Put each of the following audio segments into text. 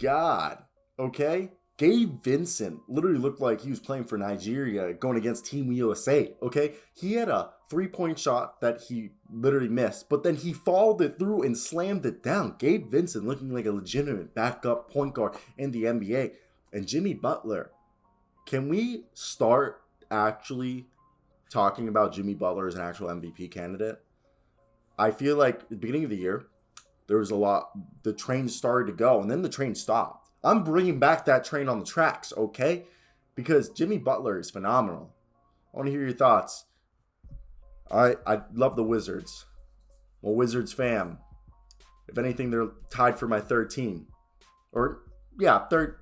God, okay? Gabe Vincent literally looked like he was playing for Nigeria going against Team USA, okay? He had a three-point shot that he literally missed, but then he followed it through and slammed it down. Gabe Vincent looking like a legitimate backup point guard in the NBA. And Jimmy Butler, can we start actually talking about Jimmy Butler as an actual MVP candidate? I feel like at the beginning of the year, there was a lot, the train started to go, and then the train stopped. I'm bringing back that train on the tracks, okay? Because Jimmy Butler is phenomenal. I want to hear your thoughts. I love the Wizards. Well, Wizards fam. If anything, they're tied for my third team. Or, yeah, third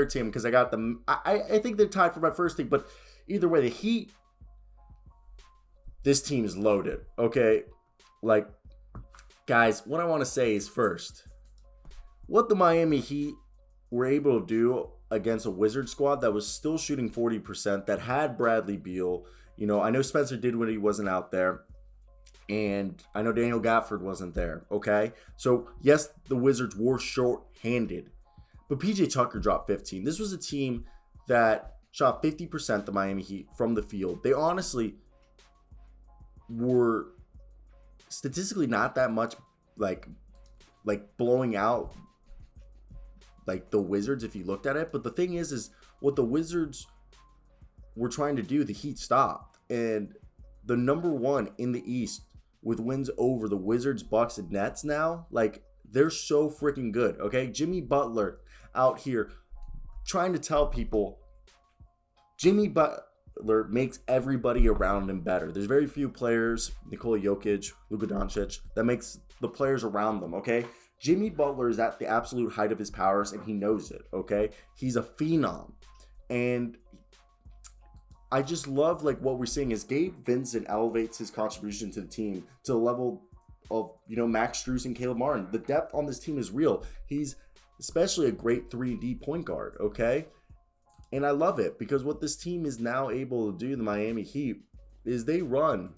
team, because I got them. I think they're tied for my first team, but either way, the Heat, this team is loaded, okay? Like, guys, what I want to say is first, what the Miami Heat were able to do against a Wizard squad that was still shooting 40%, that had Bradley Beal. You know, I know Spencer Dinwiddie wasn't out there, and I know Daniel Gafford wasn't there, okay? So, yes, the Wizards were short-handed, but PJ Tucker dropped 15. This was a team that shot 50%, the Miami Heat, from the field. They honestly were statistically not that much like blowing out like the Wizards if you looked at it, but the thing is what the Wizards were trying to do, the Heat stopped. And the number one in the East with wins over the Wizards, Bucks, and Nets now, like, they're so freaking good, okay? Jimmy Butler out here trying to tell people Jimmy Butler makes everybody around him better. There's very few players, Nikola Jokic, Luka Doncic, that makes the players around them, okay? Jimmy Butler is at the absolute height of his powers, and he knows it, okay? He's a phenom. And I just love, like, what we're seeing is Gabe Vincent elevates his contribution to the team to the level of, you know, Max Strus and Caleb Martin. The depth on this team is real. He's especially a great 3D point guard, okay? And I love it because what this team is now able to do, the Miami Heat, is they run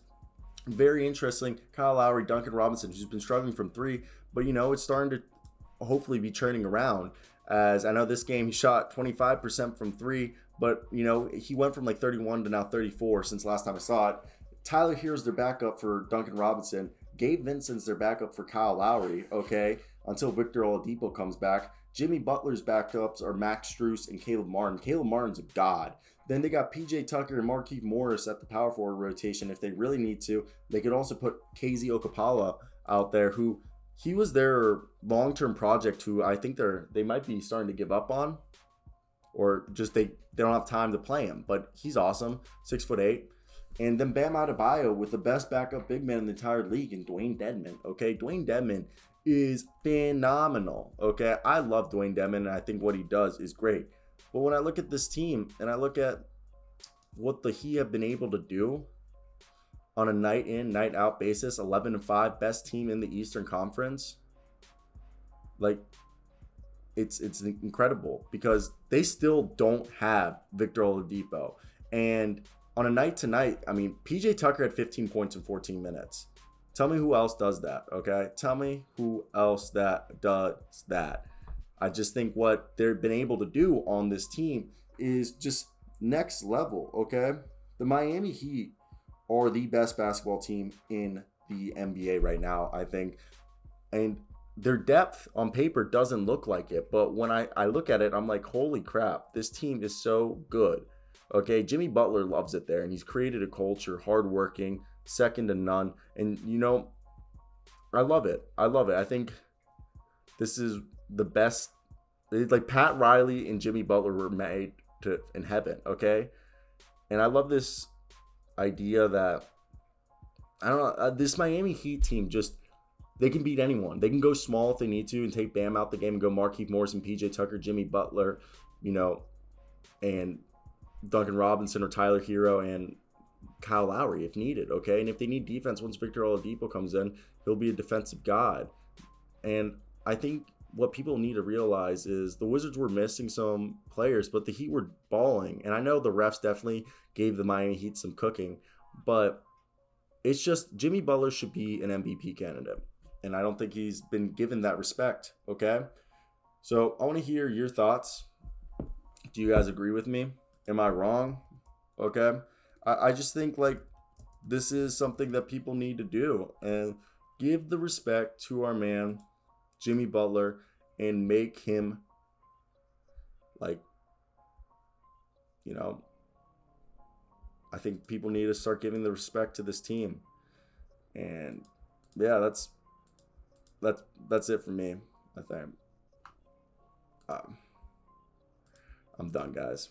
very interesting. Kyle Lowry, Duncan Robinson, who's been struggling from three, but, you know, it's starting to hopefully be turning around. As I know this game, he shot 25% from three, but, you know, he went from like 31 to now 34 since last time I saw it. Tyler Hero's their backup for Duncan Robinson. Gabe Vincent's their backup for Kyle Lowry, okay, until Victor Oladipo comes back. Jimmy Butler's backups are Max Strus and Caleb Martin. Caleb Martin's a god. Then they got PJ Tucker and Markieff Morris at the power forward rotation if they really need to. They could also put KZ Okpala out there, who he was their long-term project, who I think they might be starting to give up on, or just they don't have time to play him. But he's awesome, 6'8". And then Bam Adebayo with the best backup big man in the entire league, and Dwayne Dedmon. Okay, Dwayne Dedmon is phenomenal. Okay, I love Dwayne Dedmon, and I think what he does is great. But when I look at this team and I look at what the Heat have been able to do on a night in, night out basis, 11-5, best team in the Eastern Conference, like, it's incredible because they still don't have Victor Oladipo. And on a night to night, I mean, PJ Tucker had 15 points in 14 minutes. Tell me who else does that, okay? Tell me who else that does that. I just think what they've been able to do on this team is just next level, okay? The Miami Heat are the best basketball team in the NBA right now, I think. And their depth on paper doesn't look like it. But when I look at it, I'm like, holy crap, this team is so good. Okay, Jimmy Butler loves it there, and he's created a culture, hardworking, second to none. And, you know, I love it. I think this is the best. Like, Pat Riley and Jimmy Butler were made in heaven, okay? And I love this idea that, I don't know, this Miami Heat team just, they can beat anyone. They can go small if they need to and take Bam out the game and go Markieff Morris and PJ Tucker, Jimmy Butler, you know, and Duncan Robinson or Tyler Hero and Kyle Lowry if needed, okay? And if they need defense, once Victor Oladipo comes in, he'll be a defensive god. And I think what people need to realize is the Wizards were missing some players, but the Heat were balling. And I know the refs definitely gave the Miami Heat some cooking, but it's just Jimmy Butler should be an MVP candidate. And I don't think he's been given that respect, okay? So I want to hear your thoughts. Do you guys agree with me? Am I wrong? Okay. I just think like this is something that people need to do and give the respect to our man, Jimmy Butler, and make him like, you know, I think people need to start giving the respect to this team. And yeah, that's it for me. I think um, I'm done, guys.